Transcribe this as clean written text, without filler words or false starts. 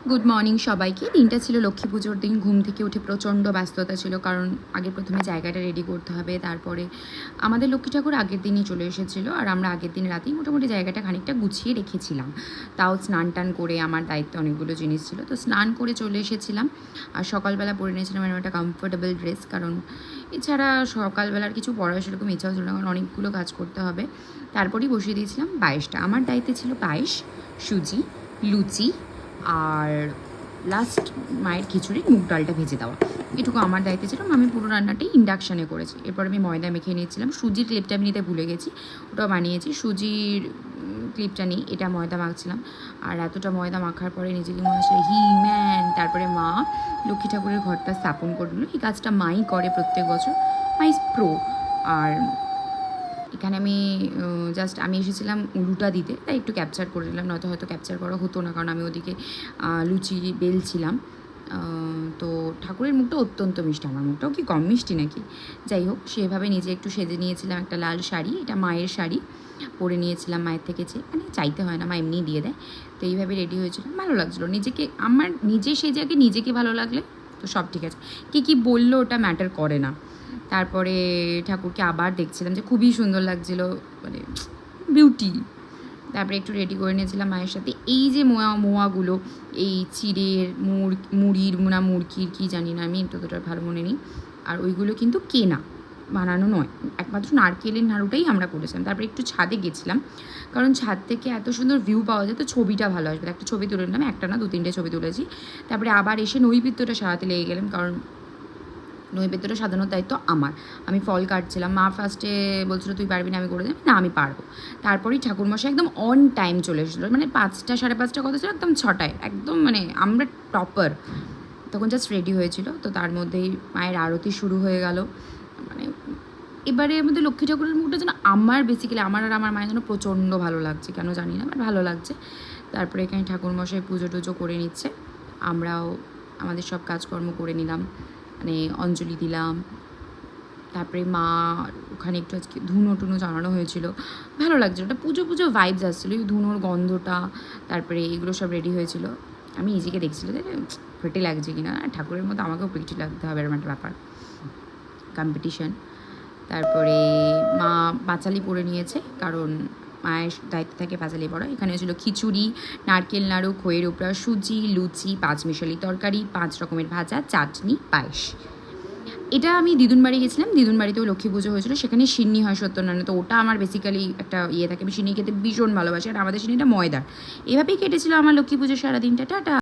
Good morning সবাইকে। দিনটা ছিল লক্ষ্মী পুজোর দিন। ঘুম থেকে উঠে প্রচণ্ড ব্যস্ততা ছিল, কারণ আগে প্রথমে জায়গাটা রেডি করতে হবে। তারপরে আমাদের লক্ষ্মী ঠাকুর আগের দিনই চলে এসেছিলো, আর আমরা আগের দিন রাতেই মোটামুটি জায়গাটা খানিকটা গুছিয়ে রেখেছিলাম। তাও স্নান টান করে আমার দায়িত্বে অনেকগুলো জিনিস ছিল, তো স্নান করে চলে এসেছিলাম। আর সকালবেলা পরে নিয়েছিলাম এরকম একটা কমফোর্টেবল ড্রেস, কারণ এছাড়া সকালবেলার কিছু পড়ার সেরকম ইচ্ছাও ছিল না, কারণ অনেকগুলো কাজ করতে হবে। তারপরেই বসিয়ে দিয়েছিলাম পায়েসটা। আমার দায়িত্বে ছিল পায়েস, সুজি, লুচি আর লাস্ট মায়ের খিচুড়ি, মুগ ডালটা ভেজে দেওয়া। এটুকু আমার দায়িত্ব ছিল। আমি পুরো রান্নাটাই ইন্ডাকশানে করেছি। এরপর আমি ময়দা মেখে নিয়েছিলাম। সুজির ক্লিপটা আমি নিতে ভুলে গেছি, ওটাও বানিয়েছি। সুজির ক্লিপটা নিই, এটা ময়দা মাখছিলাম। আর এতটা ময়দা মাখার পরে নিজেকে মনে হচ্ছে ম্যান। তারপরে মা লক্ষ্মী ঠাকুরের ঘরটা স্থাপন করলো। এই কাজটা মাই করে প্রত্যেক বছর, মাই প্রো। আর এখানে আমি এসেছিলাম উলুটা দিতে, তাই একটু ক্যাপচার করে নিলাম, নয়তো হয়তো ক্যাপচার করা হতো না, কারণ আমি ওদিকে লুচি বেলছিলাম। তো ঠাকুরের মুখটা অত্যন্ত মিষ্টি, আমার মুখটাও কি কম মিষ্টি নাকি? যাই হোক, সেভাবে নিজে একটু সেজে নিয়েছিলাম। একটা লাল শাড়ি, এটা মায়ের শাড়ি, পরে নিয়েছিলাম মায়ের থেকে মানে চাইতে হয় না, মা এমনিই দিয়ে দেয়। তো এইভাবে রেডি হয়েছিলাম, ভালো লাগছিলো নিজেকে। আমার নিজে সেজে আগে নিজেকে ভালো লাগলে তো সব ঠিক আছে, কী বললো ওটা ম্যাটার করে না। তারপরে ঠাকুরকে আবার দেখছিলাম যে খুবই সুন্দর লাগছিলো, মানে বিউটি। তারপরে একটু রেডি করে নিয়েছিলাম মায়ের সাথে। এই যে মোয়াগুলো, এই চিড়ের মুড়ির মুরগির কী জানি না, আমি ততটা ভালো মনে নেই। আর ওইগুলো কিন্তু কেনা, বানানো নয়, একমাত্র নারকেলের নাড়ুটাই আমরা করেছিলাম। তারপরে একটু ছাদে গেছিলাম, কারণ ছাদ থেকে এত সুন্দর ভিউ পাওয়া যায়, তো ছবিটা ভালো আসবে। একটা ছবি তুলে নিলাম, একটা না 2-3টে ছবি তুলেছি। তারপরে আবার এসে নৈবেদ্যটা সারাতে লেগে গেলাম, কারণ নৈবেদ্যটা সাজানোর দায়িত্ব আমার। আমি ফল কাটছিলাম। মা ফার্স্টে বলছিল তুই পারবি না, আমি করে দেবো না, আমি পারবো। তারপরেই ঠাকুরমশাই একদম অন টাইম চলে এসেছিলো, মানে 5টা 5:30 কথা ছিল, একদম 6টায়, একদম মানে আমরা টপার। তখন জাস্ট রেডি হয়েছিল, তো তার মধ্যেই মায়ের আরতি শুরু হয়ে গেল। মানে এবারে আমাদের লক্ষ্মী ঠাকুরের মুখটা যেন আমার বেসিক্যালি আমার আর আমার মায়ের যেন প্রচণ্ড ভালো লাগছে, কেন জানি না, বাট ভালো লাগছে। তারপরে এখানে ঠাকুরমশাই পুজো টুজো করে নিচ্ছে, আমরাও আমাদের সব কাজকর্ম করে নিলাম, মানে অঞ্জলি দিলাম। তারপরে মা ওখানে একটু আজকে ধুনো টুনো জানানো হয়েছিল, ভালো লাগছিলো, ওটা পুজো পুজো ভাইবস আসছিলো, এই ধুনোর গন্ধটা। তারপরে এগুলো সব রেডি হয়েছিল। আমি নিজেকে দেখছিলো যে প্রিটি লাগছে কিনা, ঠাকুরের মতো আমাকেও প্রিটি লাগতে হবে, এরকম একটা ব্যাপার, কম্পিটিশন। তারপরে মা পাঁচালি পরে নিয়েছে, কারণ মায়ের দায়িত্ব থাকে পাঁচালি পড়া। এখানে ছিল খিচুড়ি, নারকেল নাড়ু, খইয়ের উপরা, সুজি, লুচি, 5 মিশালি তরকারি, 5 রকমের ভাজা, চাটনি, পায়েস। এটা আমি দিদুন বাড়ি গেছিলাম, দিদুন বাড়িতেও লক্ষ্মী পুজো হয়েছিল, সেখানে সিন্নি হয় সত্যনারায়ণ, তো ওটা আমার বেসিক্যালি একটা থাকে, আমি সিন্নি খেতে ভীষণ ভালোবাসি, আর আমাদের সিন্নিটা ময়দার। এভাবেই কেটেছিল আমার লক্ষ্মী পুজোর সারাদিনটা। টাটা।